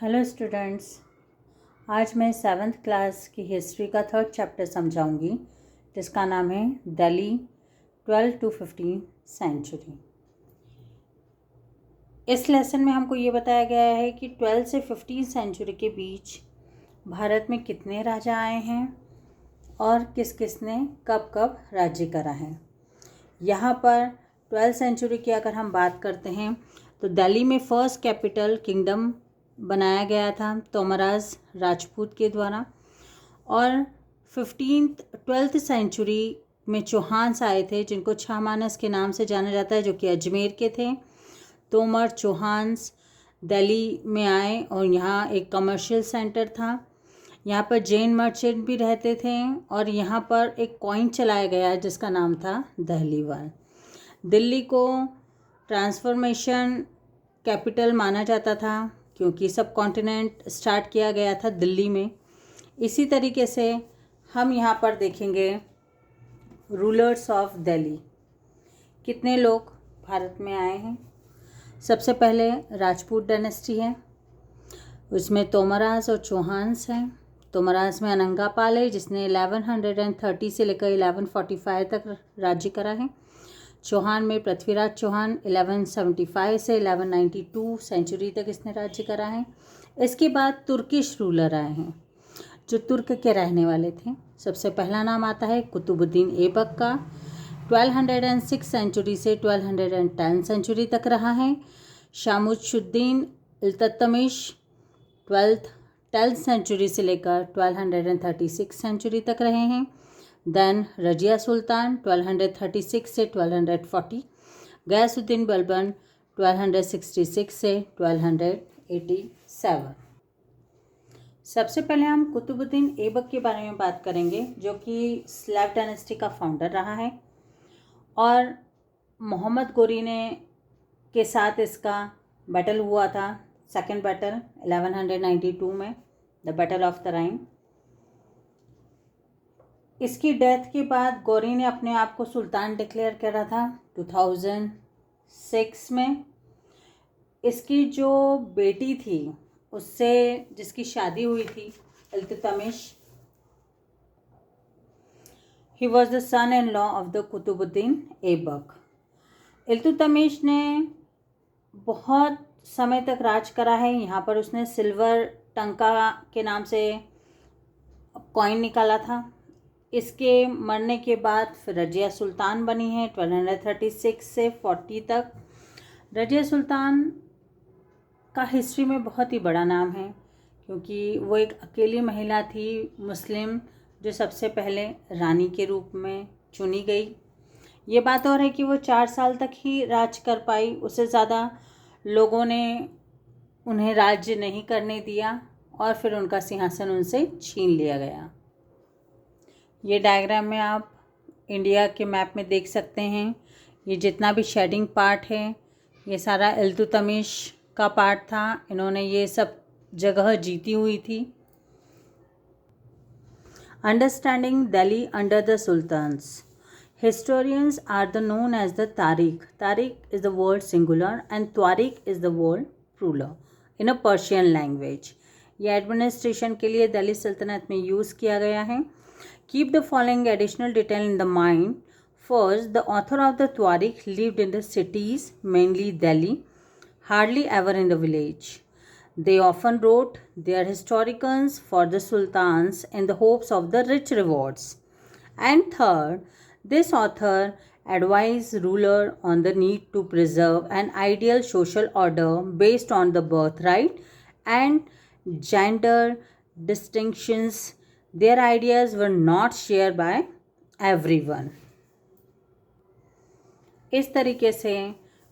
Hello students, आज मैं 7th class की हिस्ट्री का 3rd चैप्टर समझाऊंगी जिसका नाम है दिल्ली 12 to 15 सेंचुरी। इस लेसन में हमको ये बताया गया है कि 12 से 15 सेंचुरी के बीच भारत में कितने राजा आए हैं और किस किस ने कब कब राज्य करा है। यहाँ पर 12 सेंचुरी की अगर हम बात करते हैं तो दिल्ली में फर्स्ट कैपिटल किंगडम बनाया गया था तोमराज राजपूत के द्वारा। और 12th सेंचुरी में चौहान्स आए थे जिनको छामानस के नाम से जाना जाता है, जो कि अजमेर के थे। तोमर चौहान्स दिल्ली में आए और यहाँ एक कमर्शियल सेंटर था। यहाँ पर जैन मर्चेंट भी रहते थे और यहाँ पर एक कॉइन चलाया गया जिसका नाम था दहलीवाल। दिल्ली को ट्रांसफॉर्मेशन कैपिटल माना जाता था क्योंकि सब कॉन्टिनेंट स्टार्ट किया गया था दिल्ली में। इसी तरीके से हम यहाँ पर देखेंगे रूलर्स ऑफ दिल्ली, कितने लोग भारत में आए हैं। सबसे पहले राजपूत डायनेस्टी है, उसमें तोमराज और चौहान्स हैं। तोमराज में अनंगापाल है जिसने 1130 से लेकर 1145 तक राज्य करा है। चौहान में पृथ्वीराज चौहान 1175 से 1192 सेंचुरी तक इसने राज्य करा है। इसके बाद तुर्किश रूलर आए हैं जो तुर्क के रहने वाले थे। सबसे पहला नाम आता है कुतुबुद्दीन ऐबक का, 1206 सेंचुरी से 1210 सेंचुरी तक रहा है। शामुशुद्दीन इल्तुतमिश 12th सेंचुरी से लेकर 1236 सेंचुरी तक रहे हैं। देन रजिया सुल्तान 1236 से 1240, गयासुद्दीन बलबन 1266 से 1287। सबसे पहले हम कुतुबुद्दीन ऐबक के बारे में बात करेंगे जो कि स्लेव डायनेस्टी का फाउंडर रहा है और मोहम्मद गोरी ने के साथ इसका बैटल हुआ था, सेकेंड बैटल 1192 में, द बैटल ऑफ द राइन। इसकी डेथ के बाद गौरी ने अपने आप को सुल्तान डिक्लेयर करा था 2006 में। इसकी जो बेटी थी उससे जिसकी शादी हुई थी Iltutmish, he was the son in law of the Qutbuddin Aibak. Iltutmish ने बहुत समय तक राज करा है। यहाँ पर उसने सिल्वर टंका के नाम से कॉइन निकाला था। इसके मरने के बाद फिर रजिया सुल्तान बनी है 1236 से 40 तक। रजिया सुल्तान का हिस्ट्री में बहुत ही बड़ा नाम है क्योंकि वो एक अकेली महिला थी मुस्लिम जो सबसे पहले रानी के रूप में चुनी गई। ये बात और है कि वो 4 साल तक ही राज कर पाई, उससे ज़्यादा लोगों ने उन्हें राज्य नहीं करने दिया और फिर उनका सिंहासन उनसे छीन लिया गया। ये डायग्राम में आप इंडिया के मैप में देख सकते हैं। ये जितना भी शेडिंग पार्ट है ये सारा इल्तुतमिश का पार्ट था। इन्होंने ये सब जगह जीती हुई थी। Understanding Delhi under the sultans, historians are the known as the Tariq. Tariq is the word singular and Tariq is the word ruler in a Persian language. ये एडमिनिस्ट्रेशन के लिए दिल्ली सल्तनत में यूज़ किया गया है। Keep the following additional detail in the mind. First, the author of the Tariq lived in the cities, mainly Delhi, hardly ever in the village. They often wrote their historians for the sultans in the hopes of the rich rewards. And third, this author advised ruler on the need to preserve an ideal social order based on the birthright and gender distinctions. Their ideas were not shared by everyone. इस तरीके से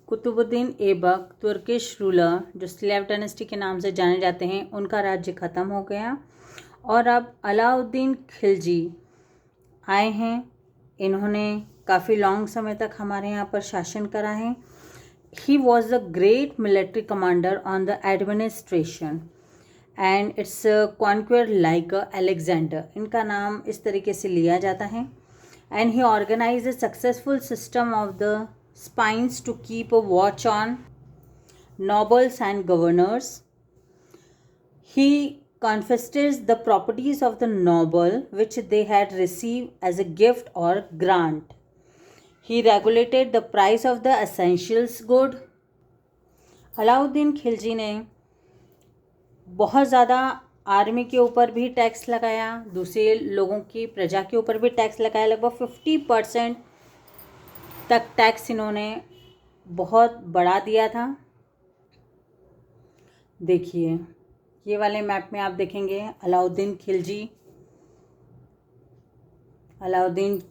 Qutubuddin Aibak Turkish ruler जो slave dynasty के नाम से जाने जाते हैं उनका राज्य ख़त्म हो गया और अब अलाउद्दीन खिलजी आए हैं। इन्होंने काफ़ी लॉन्ग समय तक हमारे यहाँ पर शासन करा है। He was the great military commander on the administration and its conqueror like Alexander, इनका नाम इस तरीके से लिया जाता है। And he organize a successful system of the spines to keep a watch on nobles and governors. He confiscates the properties of the noble which they had received as a gift or grant. He regulated the price of the essentials good. Alauddin Khilji ने बहुत ज़्यादा army के ऊपर भी tax लगाया, दूसरे लोगों की प्रजा के ऊपर भी टैक्स लगाया। लगभग 50% तक टैक्स इन्होंने बहुत बढ़ा दिया था। देखिए ये वाले मैप में आप देखेंगे अलाउद्दीन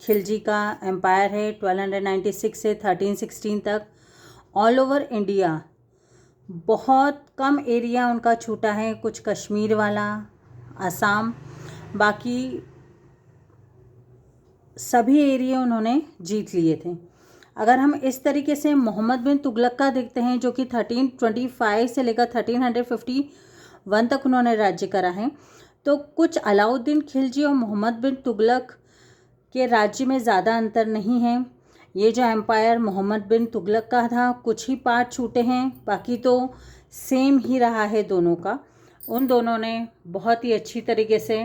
खिलजी का एम्पायर है 1296 से 1316 तक। ऑल ओवर इंडिया बहुत कम एरिया उनका छूटा है, कुछ कश्मीर वाला, असम, बाकी सभी एरिया उन्होंने जीत लिए थे। अगर हम इस तरीके से मोहम्मद बिन तुगलक का देखते हैं जो कि 1325 से लेकर 1351 तक उन्होंने राज्य करा है, तो कुछ अलाउद्दीन खिलजी और मोहम्मद बिन तुगलक के राज्य में ज़्यादा अंतर नहीं है। ये जो एम्पायर मोहम्मद बिन तुगलक का था, कुछ ही पार्ट छूटे हैं, बाकी तो सेम ही रहा है दोनों का। उन दोनों ने बहुत ही अच्छी तरीके से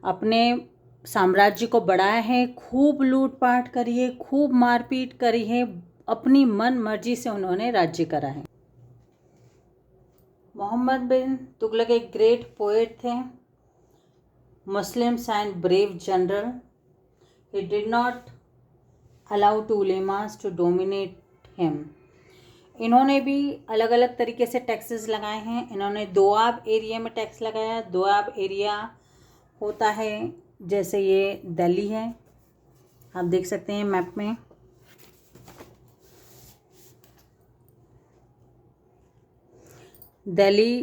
अपने साम्राज्य को बढ़ाया है, खूब लूटपाट करी है, खूब मारपीट करी है, अपनी मन मर्जी से उन्होंने राज्य करा है। मोहम्मद बिन तुगलक एक ग्रेट पोएट थे, Muslims and brave general. He did not allow to ulemas to dominate him. इन्होंने भी अलग अलग तरीके से टैक्सेस लगाए हैं। इन्होंने दोआब एरिया में टैक्स लगाया। दोआब एरिया होता है जैसे ये दिल्ली है, आप देख सकते हैं मैप में। दिल्ली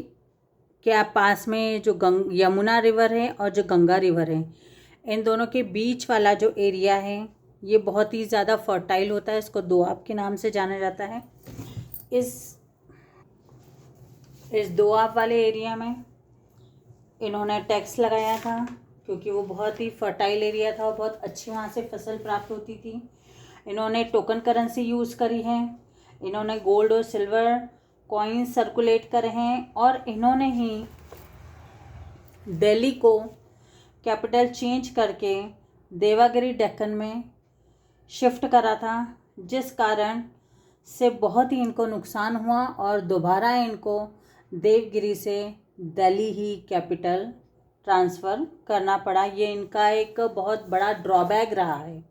के पास में जो यमुना रिवर है और जो गंगा रिवर है, इन दोनों के बीच वाला जो एरिया है ये बहुत ही ज़्यादा फर्टाइल होता है। इसको दोआब के नाम से जाना जाता है। इस दोआब वाले एरिया में इन्होंने टैक्स लगाया था क्योंकि वो बहुत ही फर्टाइल एरिया था और बहुत अच्छी वहाँ से फसल प्राप्त होती थी। इन्होंने टोकन करेंसी यूज़ करी है, इन्होंने गोल्ड और सिल्वर कॉइन्स सर्कुलेट करे हैं और इन्होंने ही दिल्ली को कैपिटल चेंज करके देवागिरी डेक्कन में शिफ्ट करा था, जिस कारण से बहुत ही इनको नुकसान हुआ और दोबारा इनको देवगिरी से दिल्ली ही कैपिटल ट्रांसफ़र करना पड़ा। ये इनका एक बहुत बड़ा ड्रॉबैक रहा है।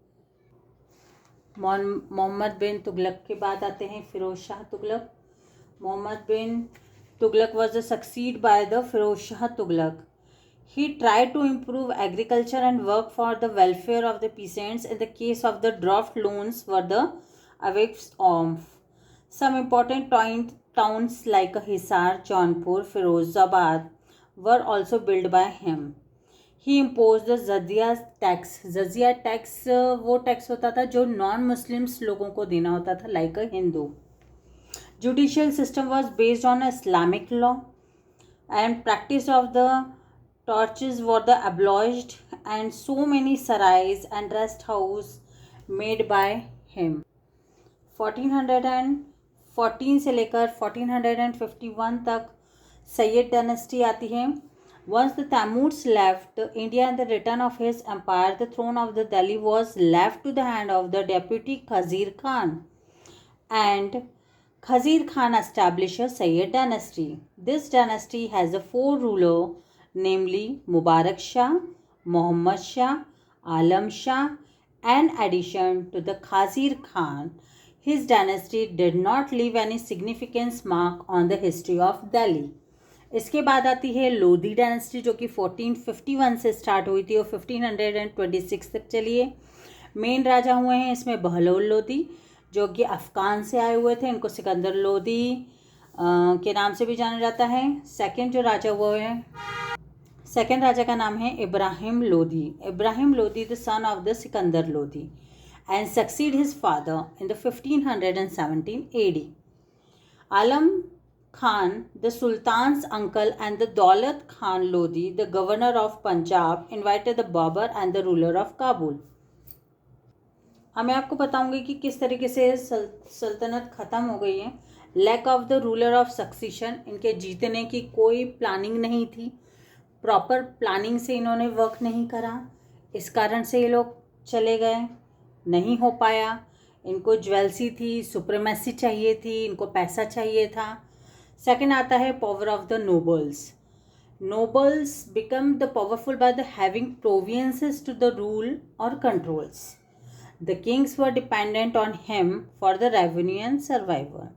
मोहम्मद बिन तुगलक के बाद आते हैं Firoz Shah Tughlaq. Muhammad bin Tughlaq was succeed by the Firoz Shah Tughlaq. He tried to improve agriculture and work for the welfare of the peasants. In the case of the drought loans were the effects of some important towns like Hisar, Jaunpur, Firozabad were also built by him. He imposed the jizya tax. Jizya tax वो tax होता था जो non Muslims लोगों को देना होता था, like a Hindu. Judicial system was based on Islamic law and practice of the torches were the abolished and so many sarais and rest house made by him. 1414 से लेकर 1451 तक सैयद डायनेस्टी आती है। Once the Taimurs left India and the return of his empire, the throne of the Delhi was left to the hand of the deputy Khazir Khan, and Khazir Khan established a Sayyid dynasty. This dynasty has a 4 rulers, namely Mubarak Shah, Muhammad Shah, Alam Shah, and addition to the Khazir Khan, his dynasty did not leave any significant mark on the history of Delhi. इसके बाद आती है Lodhi dynasty जो कि 1451 से start हुई थी और 1526 तक चली है। मेन राजा हुए हैं इसमें बहलोल लोधी जो कि अफ़गान से आए हुए थे, इनको सिकंदर लोधी के नाम से भी जाना जाता है। सेकंड जो राजा हुए हैं, सेकंड राजा का नाम है Ibrahim Lodhi. Ibrahim Lodhi the son of the Sikandar Lodhi and succeed his father in the 1517 AD. Alam Khan, the Sultan's uncle, and the Daulat Khan Lodi, the governor of Punjab, invited the Babur and the ruler of Kabul. अब मैं आपको बताऊंगी कि किस तरीके से सल्तनत ख़त्म हो गई है, lack of the ruler of succession, इनके जीतने की कोई प्लानिंग नहीं थी, प्रॉपर प्लानिंग से इन्होंने वर्क नहीं करा, इस कारण से ये लोग चले गए, नहीं हो पाया। इनको ज्वेल्सी थी, सुप्रीमेसी चाहिए थी, इनको पैसा चाहिए था। सेकंड आता है power of the nobles. Nobles become the powerful by the having provinces to the rule और controls. The kings were dependent on him for the revenue and survival.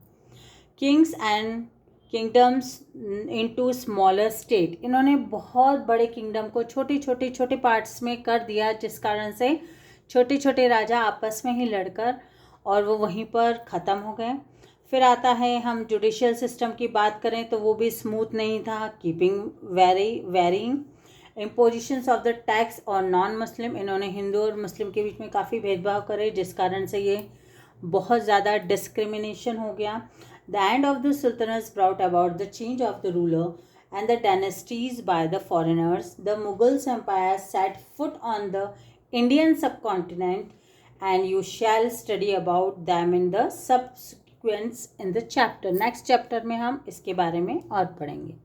Kings and kingdoms into smaller state, इन्होंने बहुत बड़े kingdom को छोटे parts में कर दिया, जिस कारण से छोटे छोटे राजा आपस में ही लड़कर और वो वहीं पर ख़त्म हो गए। फिर आता है, हम जुडिशियल सिस्टम की बात करें तो वो भी स्मूथ नहीं था, keeping varying impositions of the tax और नॉन मुस्लिम, इन्होंने हिंदू और मुस्लिम के बीच में काफ़ी भेदभाव करे, जिस कारण से ये बहुत ज़्यादा डिस्क्रिमिनेशन हो गया। The end of the sultans brought about the change of the ruler and the dynasties by the foreigners. The Mughals empire set foot on the Indian subcontinent, and you shall study about them in the subsequent in the chapter. Next chapter में हम इसके बारे में और पढ़ेंगे.